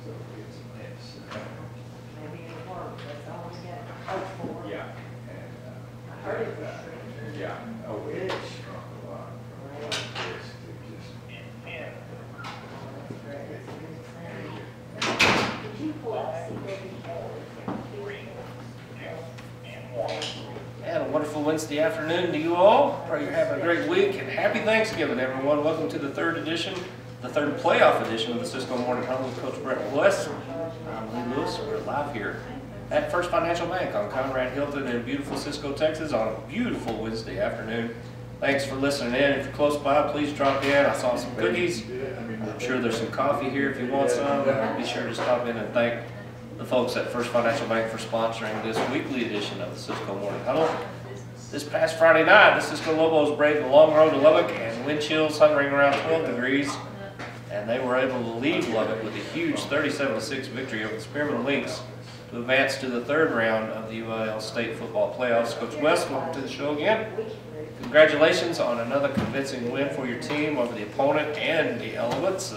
Maybe it worked, that's all we got hope for. Yeah. I heard it was free. Yeah. Oh, it's shrunk a lot. That's a good thing. Did you pull out And a wonderful Wednesday afternoon to you all. Pray you're having a great week and happy Thanksgiving, everyone. Welcome to the third playoff edition of the Cisco Morning Huddle with Coach Brett West. I'm Lee Lewis. We're live here at First Financial Bank on Conrad Hilton in beautiful Cisco, Texas on a beautiful Wednesday afternoon. Thanks for listening in. If you're close by, please drop in. I saw some cookies. I'm sure there's some coffee here if you want some. Be sure to stop in and thank the folks at First Financial Bank for sponsoring this weekly edition of the Cisco Morning Huddle. This past Friday night, the Cisco Lobos braved the long road to Lubbock and wind chills hovering around 12 degrees, and they were able to lead Lubbock with a huge 37-6 victory over the Spearman Lynx to advance to the third round of the UIL State Football Playoffs. Coach West, welcome to the show again. Congratulations on another convincing win for your team over the opponent and the Elements.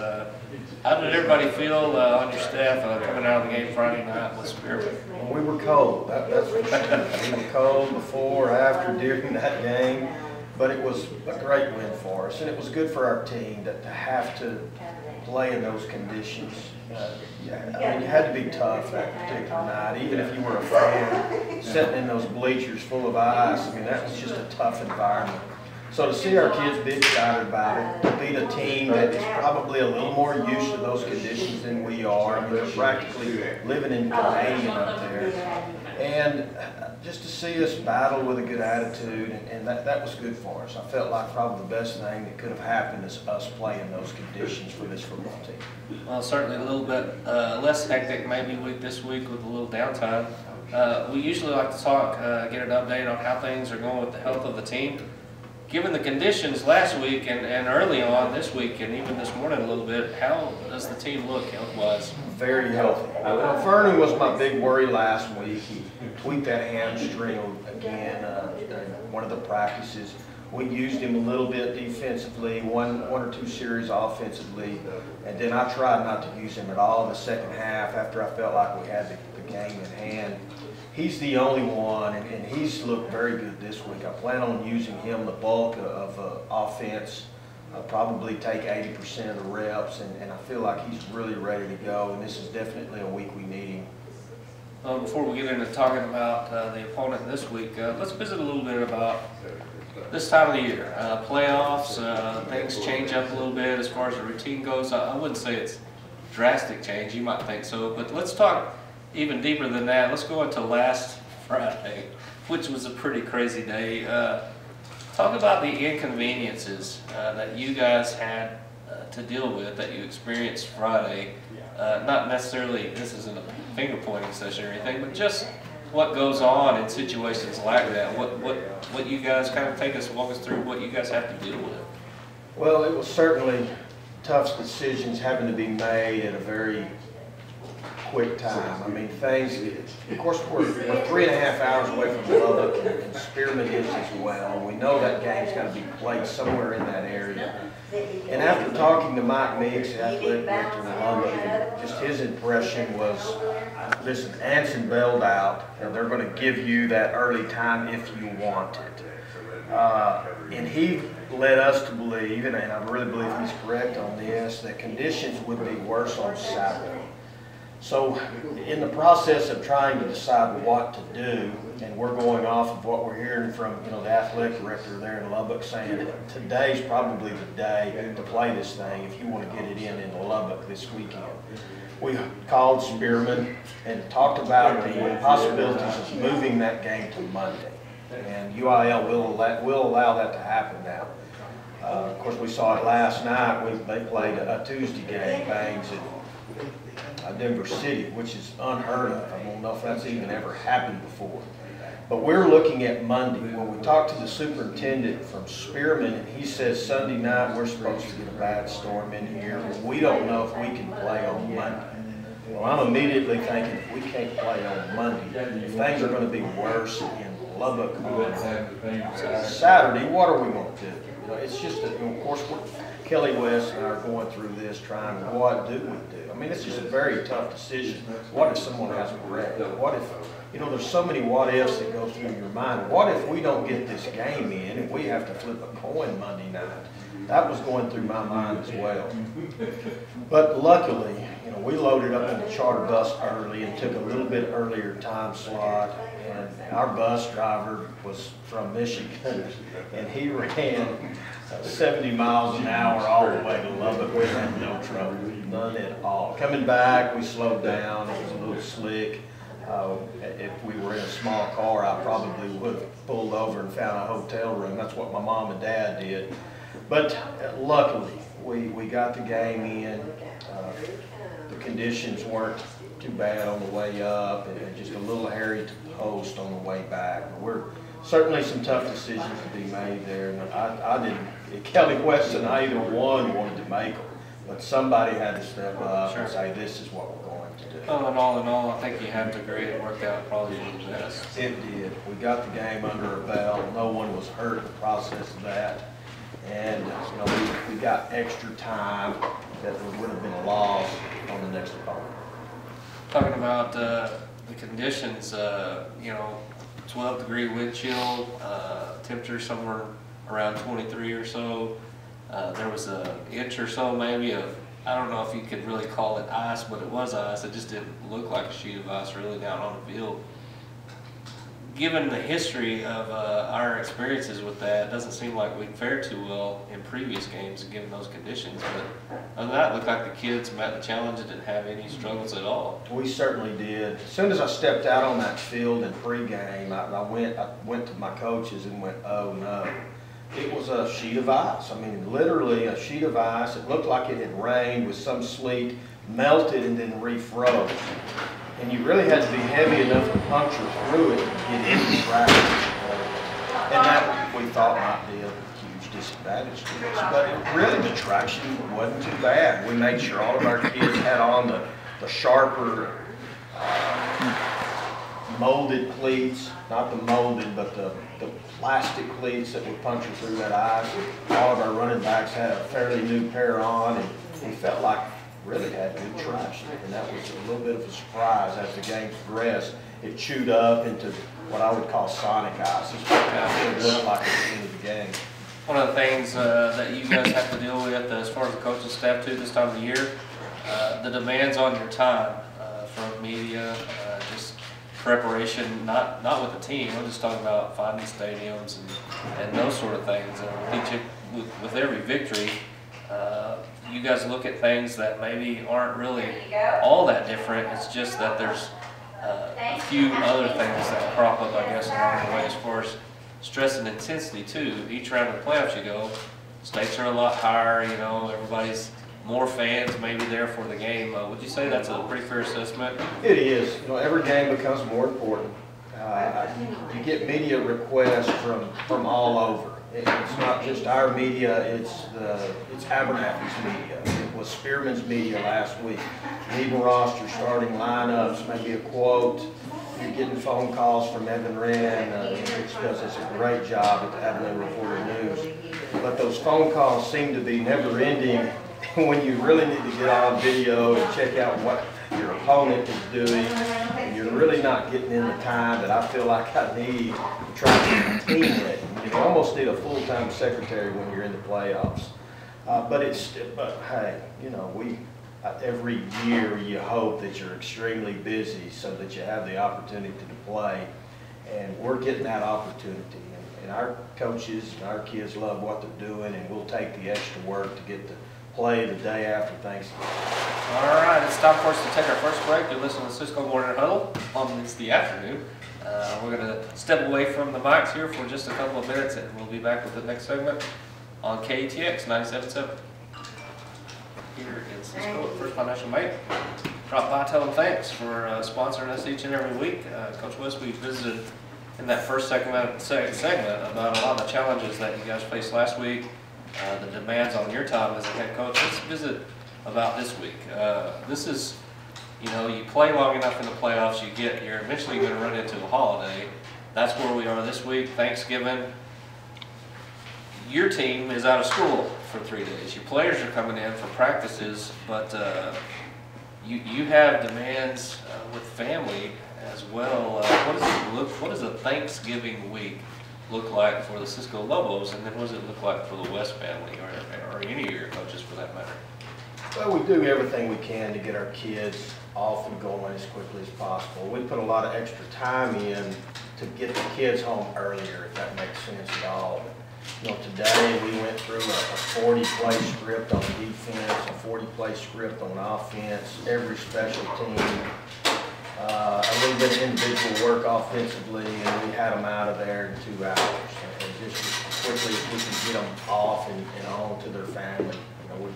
How did everybody feel on your staff coming out of the game Friday night with Spearman? Well, we were cold, that's for sure. We were cold before, after, during that game, but it was a great win for us, and it was good for our team to have to play in those conditions. I mean, you had to be tough that particular night, even if you were a fan, sitting in those bleachers full of ice. I mean, that was just a tough environment. So to see our kids be excited about it, to beat a team that is probably a little more used to those conditions than we are. I mean, they're practically living in Canadian up there. And just to see us battle with a good attitude, and that was good for us. I felt like probably the best thing that could have happened is us playing those conditions for this football team. Well, certainly a little bit less hectic maybe this week with a little downtime. We usually like to talk, get an update on how things are going with the health of the team. Given the conditions last week and early on this week and even this morning a little bit, how does the team look health-wise? Very healthy. Well, Vernon was my big worry last week. He tweaked that hamstring again in one of the practices. We used him a little bit defensively, one or two series offensively, and then I tried not to use him at all in the second half after I felt like we had the game in hand. He's the only one, and he's looked very good this week. I plan on using him the bulk of offense. I'll probably take 80% of the reps, and I feel like he's really ready to go, and this is definitely a week we need him. Before we get into talking about the opponent this week, let's visit a little bit about this time of the year. Playoffs, things change up a little bit as far as the routine goes. I wouldn't say it's drastic change, you might think so, but let's talk even deeper than that. Let's go into last Friday, which was a pretty crazy day. Talk about the inconveniences that you guys had to deal with, that you experienced Friday. Not necessarily, this isn't a finger pointing session or anything, but just what goes on in situations like that. What you guys kind of walk us through what you guys have to deal with. Well, it was certainly tough decisions having to be made at a very quick time. I mean, things, of course, we're 3.5 hours away from Lubbock, and Spearman is as well. We know that game's got to be played somewhere in that area. And after talking to Mike Meeks, the athletic director in Lubbock, just his impression was, listen, Anson bailed out, and they're going to give you that early time if you want it. And he led us to believe, and I really believe he's correct on this, that conditions would be worse on Saturday. So in the process of trying to decide what to do, and we're going off of what we're hearing from the athletic director there in Lubbock saying that today's probably the day to play this thing if you want to get it in Lubbock this weekend. We called Spearman and talked about the possibilities of moving that game to Monday. And UIL will allow that to happen now. Of course, we saw it last night. They played a Tuesday game, Bangs at Denver City, which is unheard of. I don't know if that's even ever happened before. But we're looking at Monday. When we talked to the superintendent from Spearman, and he says Sunday night we're supposed to get a bad storm in here. We don't know if we can play on Monday. Well, I'm immediately thinking if we can't play on Monday, if things are going to be worse in Lubbock on Saturday, what are we going to do? It's just that, of course, Kelly West and I are going through this trying, what do we do? I mean, it's just a very tough decision. What if someone has a wreck? What if, you know, there's so many what ifs that go through your mind. What if we don't get this game in and we have to flip a coin Monday night? That was going through my mind as well. But luckily, you know, we loaded up in the charter bus early and took a little bit earlier time slot. And our bus driver was from Michigan, and he ran 70 miles an hour all the way to Lubbock. We had no trouble, none at all. Coming back, we slowed down. It was a little slick. If we were in a small car, I probably would have pulled over and found a hotel room. That's what my mom and dad did. But luckily, we got the game in. The conditions weren't too bad on the way up, and just a little hairy to post on the way back. But we're certainly some tough decisions to be made there. And I didn't, Kelly West and I either one wanted to make them, but somebody had to step up and say, this is what we're going to do. Well, and all in all, I think you have to agree it worked out probably for the best. It did. We got the game under a belt. No one was hurt in the process of that. And you know, we got extra time that would have been lost on the next opponent. Talking about the conditions, you know, 12-degree wind chill, temperature somewhere around 23 or so. There was an inch or so maybe of, I don't know if you could really call it ice, but it was ice. It just didn't look like a sheet of ice really down on the field. Given the history of our experiences with that, it doesn't seem like we fared too well in previous games given those conditions. But other than that, it looked like the kids met the challenge and didn't have any struggles at all. We certainly did. As soon as I stepped out on that field in pregame, I went to my coaches and went, oh no. It was a sheet of ice. I mean, literally a sheet of ice. It looked like it had rained with some sleet, melted and then refroze. And you really had to be heavy enough to puncture through it and get into the track. And that we thought might be a huge disadvantage to us. But really the traction wasn't too bad. We made sure all of our kids had on the sharper molded cleats, not the molded, but the plastic cleats that would puncture through that ice. All of our running backs had a fairly new pair on, and we felt like really had good traction, and that was a little bit of a surprise as the game progressed. It chewed up into what I would call sonic ice. It looked like at the end of the game. One of the things that you guys have to deal with as far as the coaching staff too this time of the year, the demands on your time from media, just preparation, not with the team. I'm just talking about finding stadiums and those sort of things. With every victory, you guys look at things that maybe aren't really all that different. It's just that there's a few other things that crop up, I guess, along the way as far as stress and intensity too. Each round of the playoffs you go, stakes are a lot higher, you know, everybody's more fans maybe there for the game. Would you say that's a pretty fair assessment? It is. You know, every game becomes more important. You get media requests from all over. It's not just our media, it's Abernathy's media. It was Spearman's media last week. Leaving roster, starting lineups, maybe a quote. You're getting phone calls from Evan Wren, which does a great job at the Abilene Reporter News. But those phone calls seem to be never ending when you really need to get on video and check out what your opponent is doing. And you're really not getting in the time that I feel like I need to try to keep the team ready. You almost need a full-time secretary when you're in the playoffs. But hey, you know, every year you hope that you're extremely busy so that you have the opportunity to play, and we're getting that opportunity. And our coaches and our kids love what they're doing, and we'll take the extra work to get to play the day after Thanksgiving. All right, it's time for us to take our first break. You're listening to Cisco Morning Huddle on the afternoon. We're going to step away from the mics here for just a couple of minutes, and we'll be back with the next segment on KTX 97.7 here in Cisco at First Financial Bank. Drop by, tell them thanks for sponsoring us each and every week. Coach West, we visited in that first segment about a lot of the challenges that you guys faced last week, the demands on your time as a head coach. Let's visit about this week. This is, you know, you play long enough in the playoffs, you're eventually going to run into a holiday. That's where we are this week, Thanksgiving. your team is out of school for 3 days. Your players are coming in for practices, but you have demands with family as well. What does a Thanksgiving week look like for the Cisco Lobos, and then what does it look like for the West family, or any of your coaches for that matter? Well, we do everything we can to get our kids off and going as quickly as possible. We put a lot of extra time in to get the kids home earlier, if that makes sense at all. You know, today we went through a 40-play script on defense, a 40-play script on offense, every special team, a little bit of individual work offensively, and we had them out of there in 2 hours. And just as quickly as we can get them off and on to their family. You know,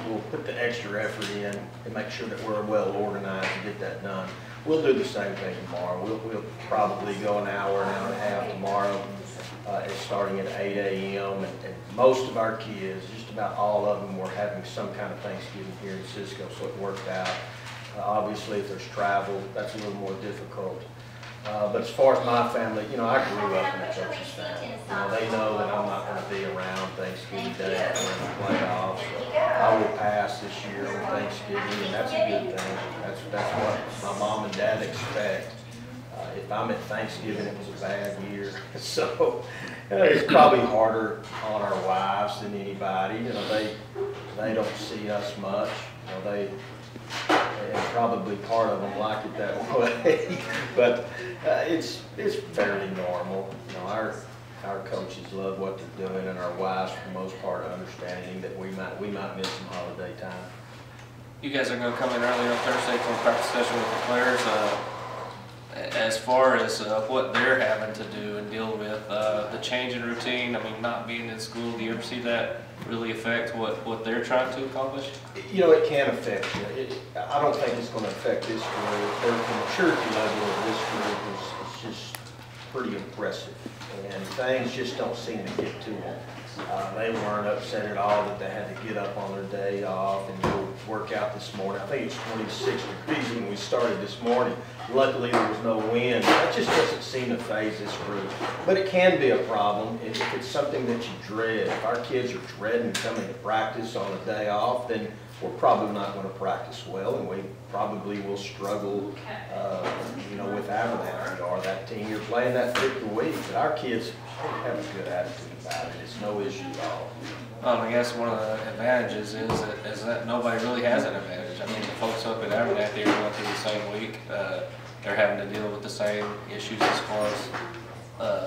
we'll put the extra effort in and make sure that we're well organized to get that done. We'll do the same thing tomorrow. We'll probably go an hour and a half tomorrow. It's starting at 8 a.m. and most of our kids, just about all of them, were having some kind of Thanksgiving here in Cisco, so it worked out. Obviously, if there's travel, that's a little more difficult. But as far as my family, you know, I grew up in a coach's family. You know, they know that I'm not going to be around Thanksgiving Day during the playoffs. So I will pass this year on Thanksgiving, and that's a good thing. That's what my mom and dad expect. If I'm at Thanksgiving, it was a bad year. So it's probably harder on our wives than anybody. You know, they don't see us much. You know, and probably part of them like it that way. But it's fairly normal. You know, our coaches love what they're doing, and our wives, for the most part, are understanding that we might miss some holiday time. You guys are going to come in early on Thursday for a practice session with the players. As far as what they're having to do and deal with, the change in routine, I mean, not being in school, do you ever see that really affect what they're trying to accomplish? You know, it can affect you. I don't think it's going to affect this group. The maturity level of this group is just pretty impressive, and things just don't seem to get to them. They weren't upset at all that they had to get up on their day off and go work out this morning. I think it's 26 degrees when we started this morning. Luckily, there was no wind. That just doesn't seem to faze this group. But it can be a problem if it's something that you dread. If our kids are dreading coming to practice on a day off, then we're probably not going to practice well, and we probably will struggle, you know, with Abernathy or that team you're playing that 5th week. But our kids have a good attitude about it. It's no issue at all. Well, I guess one of the advantages is that nobody really has an advantage. I mean, the folks up at Abernathy are going through the same week. They're having to deal with the same issues as far as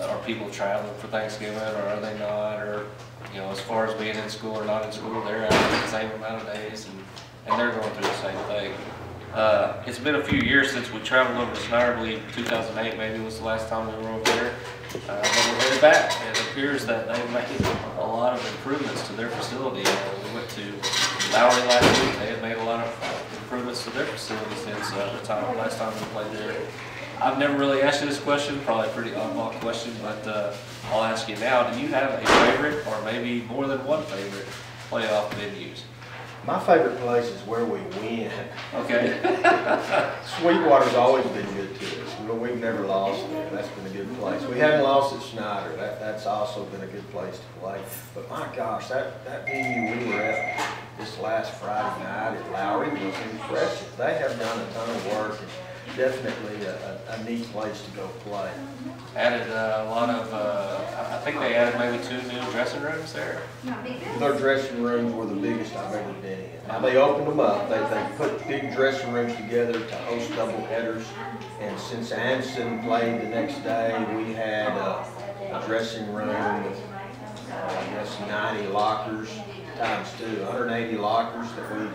are people traveling for Thanksgiving or are they not, or you know, as far as being in school or not in school, they're out the same amount of days, and they're going through the same thing. It's been a few years since we traveled over to Snyder. I believe 2008 maybe was the last time we were over there. But we're headed back, and it appears that they've made a lot of improvements to their facility. We went to Lowry last week. They had made a lot of improvements to their facility since the last time we played there. I've never really asked you this question, probably a pretty oddball question, but I'll ask you now. Do you have a favorite, or maybe more than one favorite, playoff venues? My favorite place is where we win. Okay. Sweetwater's always been good to us. We've never lost there. That's been a good place. We haven't lost at Snyder. That's also been a good place to play. But my gosh, that venue we were at this last Friday night at Lowry was impressive. They have done a ton of work, and definitely a neat place to go play. Added a lot of, I think they added maybe 2 new dressing rooms there. Their dressing rooms were the biggest I've ever been in. Now, they opened them up. They put big dressing rooms together to host double headers. And since Anson played the next day, we had a dressing room with, I guess, 90 lockers times 2, 180 lockers that we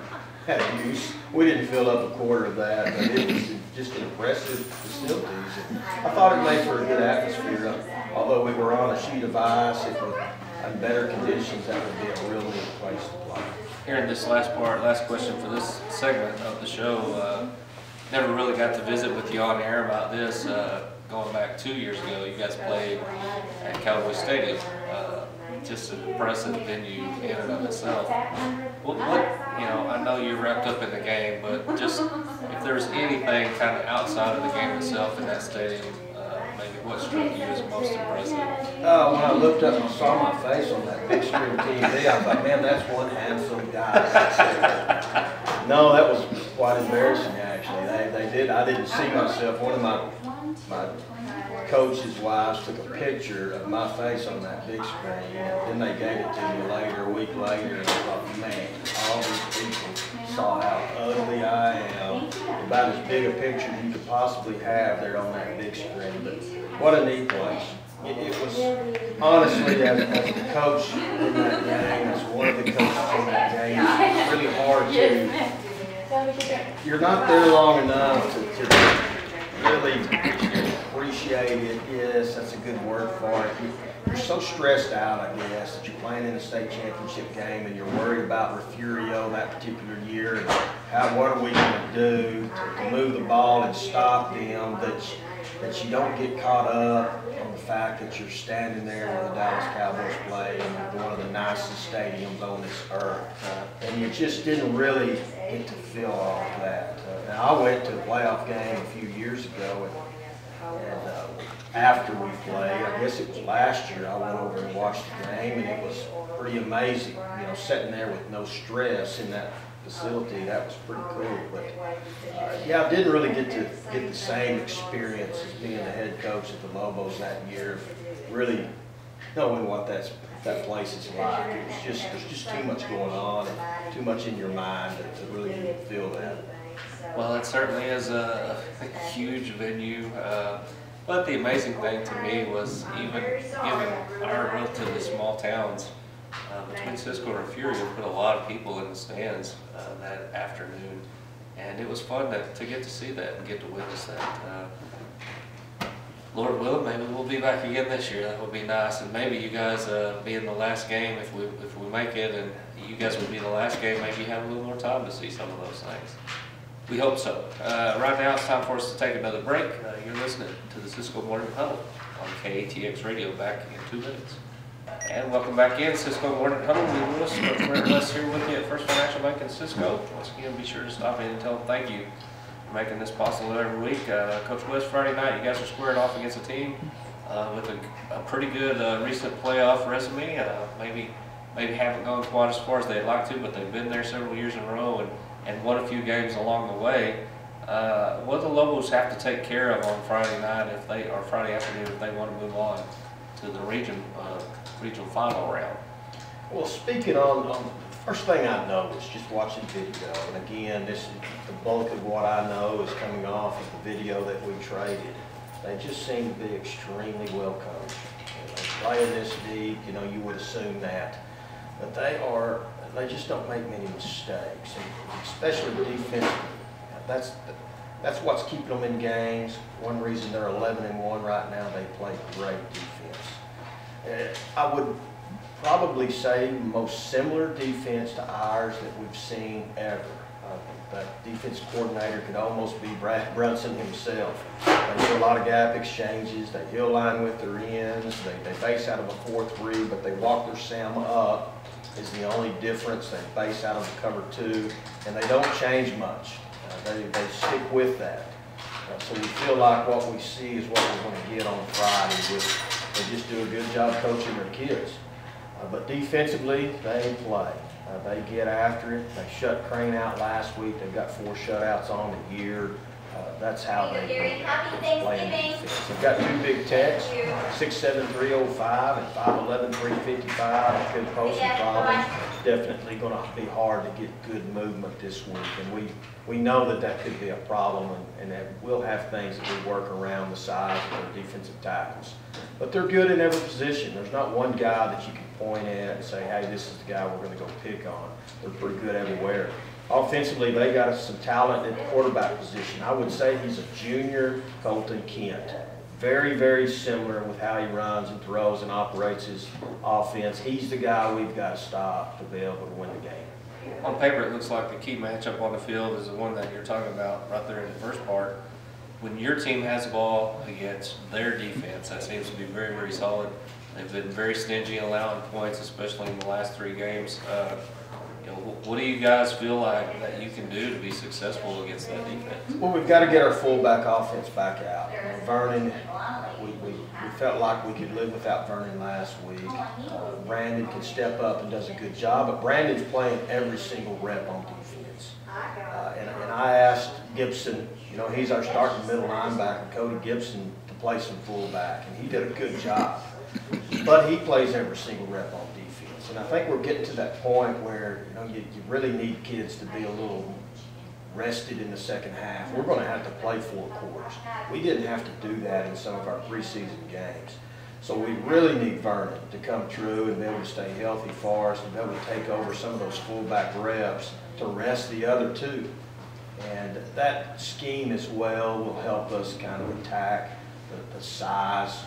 had to use. We didn't fill up a quarter of that, but it was just impressive facilities. And I thought it made for a good atmosphere. Although we were on a sheet of ice, it was in better conditions. That would be a real neat place to play. Here in this last question for this segment of the show, never really got to visit with you on air about this. Going back 2 years ago, you guys played at Cowboy Stadium. Just an impressive venue in and of itself. What, you know, I know you're wrapped up in the game, but just if there's anything kind of outside of the game itself in that stadium, maybe what struck you as most impressive? When I looked up and saw my face on that big screen TV, I thought, man, that's one handsome guy. No, that was quite embarrassing, actually. I didn't see myself. One of my coach's wives took a picture of my face on that big screen, and then they gave it to me later, a week later, and I thought, man, all these people saw how ugly I am, about as big a picture as you could possibly have there on that big screen. But what a neat place. It was, honestly, as the coach in that game, as one of the coaches in that game, it's really hard to, you're not there long enough to really appreciate it. Yes, that's a good word for it. You're so stressed out, I guess, that you're playing in a state championship game and you're worried about Refugio that particular year and what are we going to do to move the ball and stop them, that you don't get caught up on the fact that you're standing there where the Dallas Cowboys play in one of the nicest stadiums on this earth. And you just didn't really get to feel all of that. Now, I went to a playoff game a few years ago, and after we played, I guess it was last year, I went over and watched the game, and it was pretty amazing, you know, sitting there with no stress in that facility. That was pretty cool. But yeah, I didn't really get the same experience as being the head coach at the Lobos that year, really knowing what that place is like. It was just, there's just too much going on and too much in your mind to really feel that. Well, it certainly is a huge venue. But the amazing thing to me was even given our relatively small towns, between Cisco and Refugio, put a lot of people in the stands that afternoon. And it was fun to get to see that and get to witness that. Lord willing, maybe we'll be back again this year. That would be nice. And maybe you guys being the last game, if we make it, and you guys would be the last game, maybe you have a little more time to see some of those things. We hope so. Right now it's time for us to take another break. You're listening to the Cisco Morning Huddle on KATX Radio, back in 2 minutes. And welcome back in, Cisco Morning Huddle. Lee Lewis, Coach Brett West here with you at First Financial Bank in Cisco. Once again, be sure to stop in and tell them thank you for making this possible every week. Coach West, Friday night, you guys are squaring off against a team with a pretty good recent playoff resume. Maybe haven't gone quite as far as they'd like to, but they've been there several years in a row and won a few games along the way. What do the Lobos have to take care of on Friday night or Friday afternoon if they want to move on to the regional final round? Well, speaking on the first thing I noticed just watching video, and again, the bulk of what I know is coming off of the video that we traded. They just seem to be extremely well coached. They play this deep, you know, you would assume that, but they just don't make many mistakes, and especially defensively. That's what's keeping them in games. One reason they're 11-1 right now, they play great defense. I would probably say most similar defense to ours that we've seen ever. That defense coordinator could almost be Brad Brunson himself. They do a lot of gap exchanges. They hill line with their ends. They base out of a 4-3, but they walk their Sam up is the only difference. They base out of the cover 2, and they don't change much. They stick with that. So we feel like what we see is what we're going to get on Friday. They just do a good job coaching their kids. But defensively, they play. They get after it. They shut Crane out last week. They've got 4 shutouts on the year. That's how they play defense. They've got 2 big techs, 6'7", 305 and 5'11", 355. That could pose some problems. Definitely going to be hard to get good movement this week, and we know that could be a problem, and that we'll have things that we work around the size of their defensive tackles. But they're good in every position. There's not one guy that you can point at and say, hey, this is the guy we're going to go pick on. They're pretty good everywhere. Offensively, they got some talent at the quarterback position. I would say he's a junior Colton Kent. Very, very similar with how he runs and throws and operates his offense. He's the guy we've got to stop to be able to win the game. On paper, it looks like the key matchup on the field is the one that you're talking about right there in the first part. When your team has the ball against their defense, that seems to be very, very solid. They've been very stingy in allowing points, especially in the last 3 games. What do you guys feel like that you can do to be successful against that defense? Well, we've got to get our fullback offense back out. Vernon, we felt like we could live without Vernon last week. Brandon can step up and does a good job, but Brandon's playing every single rep on defense. And I asked Gibson, you know, he's our starting middle linebacker, Cody Gibson, to play some fullback, and he did a good job. But he plays every single rep on defense. And I think we're getting to that point where, you know, you really need kids to be a little rested in the second half. We're going to have to play 4 quarters. We didn't have to do that in some of our preseason games. So we really need Vernon to come through and be able to stay healthy for us and be able to take over some of those fullback reps to rest the other 2. And that scheme as well will help us kind of attack the size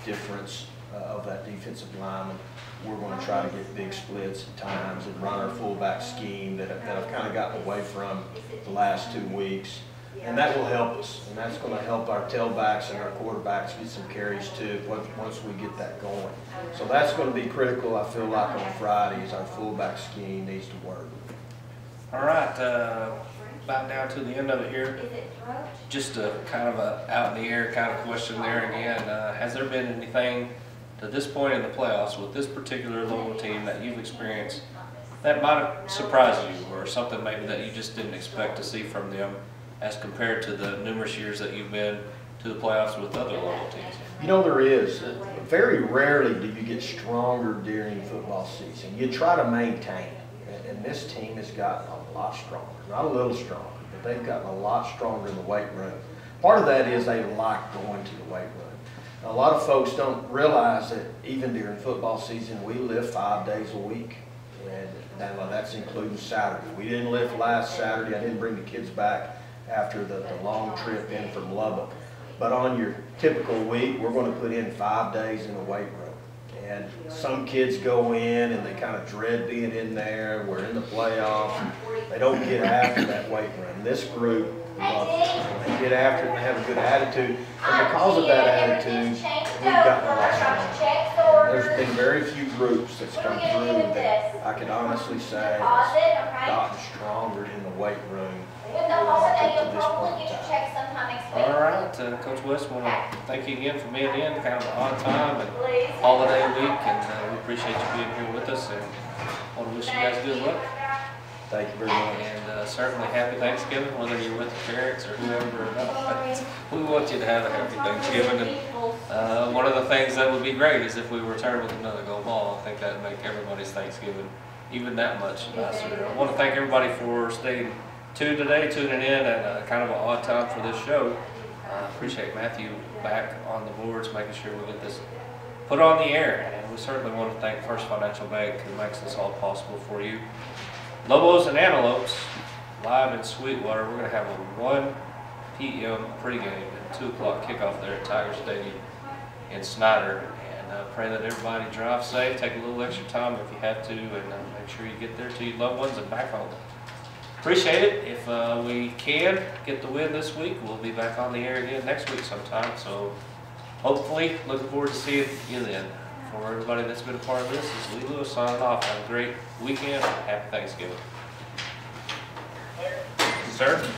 difference of that defensive lineman. We're going to try to get big splits at times and run our fullback scheme that I've kind of gotten away from the last 2 weeks. And that will help us, and that's going to help our tailbacks and our quarterbacks get some carries too once we get that going. So that's going to be critical, I feel like, on Fridays. Our fullback scheme needs to work. All right, about down to the end of it here. Just a kind of a out in the air kind of question there again. Has there been anything to this point in the playoffs with this particular Louisville team that you've experienced that might have surprised you, or something maybe that you just didn't expect to see from them as compared to the numerous years that you've been to the playoffs with other Louisville teams? You know, there is. Very rarely do you get stronger during football season. You try to maintain, and this team has gotten a lot stronger. Not a little stronger, but they've gotten a lot stronger in the weight room. Part of that is they like going to the weight room. A lot of folks don't realize that even during football season, we lift 5 days a week, and that's including Saturday. We didn't lift last Saturday. I didn't bring the kids back after the long trip in from Lubbock. But on your typical week, we're going to put in 5 days in the weight room. And some kids go in and they kind of dread being in there. We're in the playoffs. They don't get after that weight room. This group loves it. They get after it and they have a good attitude. And because of that attitude, we've gotten a lot stronger. There's been very few groups that's come through that I can honestly say has gotten stronger in the weight room to this point in time. All right, Coach West, want to thank you again for being in, kind of an odd time and holiday week, and we appreciate you being here with us, and want to wish you guys good luck. Thank you very much. And certainly happy Thanksgiving, whether you're with your parents or whoever or not. We want you to have a happy Thanksgiving. And one of the things that would be great is if we return with another gold ball. I think that would make everybody's Thanksgiving even that much nicer. I want to thank everybody for staying tuned today, tuning in at kind of an odd time for this show. Appreciate Matthew back on the boards, making sure we get this put on the air. And we certainly want to thank First Financial Bank, who makes this all possible for you. Lobos and Antelopes, live in Sweetwater. We're going to have a 1 p.m. pregame and 2 o'clock kickoff there at Tiger Stadium in Snyder. And pray that everybody drives safe, take a little extra time if you have to, and make sure you get there to your loved ones and back home. Appreciate it. If we can get the win this week, we'll be back on the air again next week sometime. So hopefully, looking forward to seeing you then. For everybody that's been a part of this, this is Lee Lewis signing off. Have a great weekend. Happy Thanksgiving. Sir?